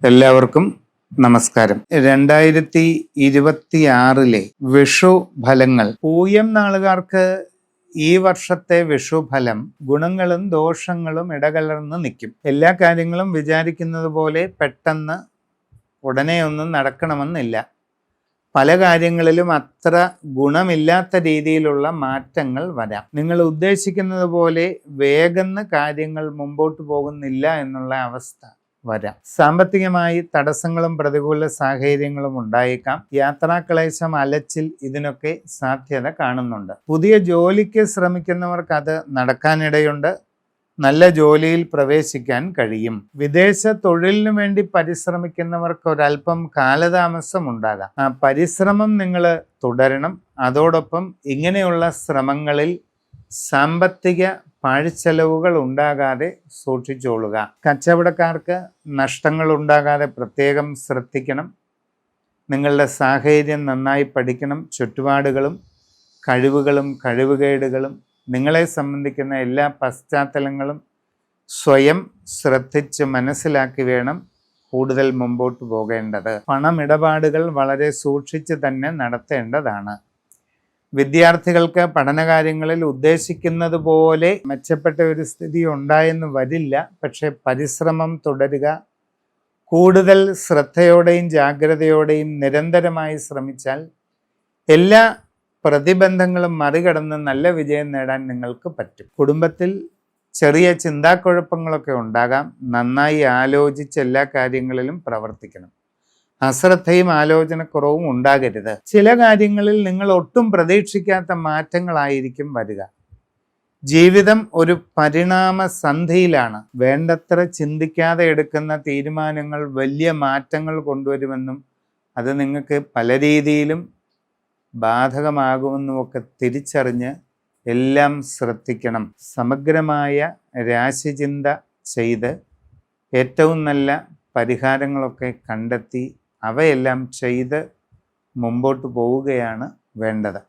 എല്ലാവർക്കും നമസ്കാരം. 2026 വിഷു ഫലങ്ങൾ. പൂയം നാളുകാർക്ക് ഈ വർഷത്തെ വിഷുഫലം ഗുണങ്ങളും ദോഷങ്ങളും ഇടകലർന്ന് നിൽക്കും. എല്ലാ കാര്യങ്ങളും വിചാരിക്കുന്നത് പോലെ പെട്ടെന്ന് ഉടനെ ഒന്നും നടക്കണമെന്നില്ല. പല കാര്യങ്ങളിലും അത്ര ഗുണമില്ലാത്ത രീതിയിലുള്ള മാറ്റങ്ങൾ വരാം. നിങ്ങൾ ഉദ്ദേശിക്കുന്നത് പോലെ വേഗം കാര്യങ്ങൾ മുമ്പോട്ട് പോകുന്നില്ല എന്നുള്ള അവസ്ഥ വരാം. സാമ്പത്തികമായി തടസ്സങ്ങളും പ്രതികൂല സാഹചര്യങ്ങളും ഉണ്ടായേക്കാം. യാത്രാക്ലേശം, അലച്ചിൽ ഇതിനൊക്കെ സാധ്യത കാണുന്നുണ്ട്. പുതിയ ജോലിക്ക് ശ്രമിക്കുന്നവർക്ക് അത് നടക്കാനിടയുണ്ട്. നല്ല ജോലിയിൽ പ്രവേശിക്കാൻ കഴിയും. വിദേശ തൊഴിലിനു വേണ്ടി പരിശ്രമിക്കുന്നവർക്ക് ഒരല്പം കാലതാമസം ഉണ്ടാകാം. ആ പരിശ്രമം നിങ്ങൾ തുടരണം. അതോടൊപ്പം ഇങ്ങനെയുള്ള ശ്രമങ്ങളിൽ സാമ്പത്തിക പാഴ്ചെലവുകൾ ഉണ്ടാകാതെ സൂക്ഷിച്ചോളുക. കച്ചവടക്കാർക്ക് നഷ്ടങ്ങൾ ഉണ്ടാകാതെ പ്രത്യേകം ശ്രദ്ധിക്കണം. നിങ്ങളുടെ സാഹചര്യം നന്നായി പഠിക്കണം. ചുറ്റുപാടുകളും കഴിവുകളും കഴിവുകേടുകളും നിങ്ങളെ സംബന്ധിക്കുന്ന എല്ലാ പശ്ചാത്തലങ്ങളും സ്വയം ശ്രദ്ധിച്ച് മനസ്സിലാക്കി വേണം കൂടുതൽ മുമ്പോട്ട് പോകേണ്ടത്. പണമിടപാടുകൾ വളരെ സൂക്ഷിച്ച് തന്നെ നടത്തേണ്ടതാണ്. വിദ്യാർത്ഥികൾക്ക് പഠനകാര്യങ്ങളിൽ ഉദ്ദേശിക്കുന്നത് പോലെ മെച്ചപ്പെട്ട ഒരു സ്ഥിതി ഉണ്ടായെന്ന് വരില്ല. പക്ഷെ പരിശ്രമം തുടരുക. കൂടുതൽ ശ്രദ്ധയോടെയും ജാഗ്രതയോടെയും നിരന്തരമായി ശ്രമിച്ചാൽ എല്ലാ പ്രതിബന്ധങ്ങളും മറികടന്ന് നല്ല വിജയം നേടാൻ നിങ്ങൾക്ക് പറ്റും. കുടുംബത്തിൽ ചെറിയ ചിന്താക്കുഴപ്പങ്ങളൊക്കെ ഉണ്ടാകാം. നന്നായി ആലോചിച്ച് എല്ലാ കാര്യങ്ങളിലും പ്രവർത്തിക്കണം. അശ്രദ്ധയും ആലോചനക്കുറവും ഉണ്ടാകരുത്. ചില കാര്യങ്ങളിൽ നിങ്ങൾ ഒട്ടും പ്രതീക്ഷിക്കാത്ത മാറ്റങ്ങളായിരിക്കും വരിക. ജീവിതം ഒരു പരിണാമ സന്ധിയിലാണ്. വേണ്ടത്ര ചിന്തിക്കാതെ എടുക്കുന്ന തീരുമാനങ്ങൾ വലിയ മാറ്റങ്ങൾ കൊണ്ടുവരുമെന്നും അത് നിങ്ങൾക്ക് പല രീതിയിലും ബാധകമാകുമെന്നുമൊക്കെ തിരിച്ചറിഞ്ഞ് എല്ലാം ശ്രദ്ധിക്കണം. സമഗ്രമായ രാശിചിന്ത ചെയ്ത് ഏറ്റവും നല്ല പരിഹാരങ്ങളൊക്കെ കണ്ടെത്തി അവയെല്ലാം ചെയ്ത് മുമ്പോട്ട് പോവുകയാണ് വേണ്ടത്.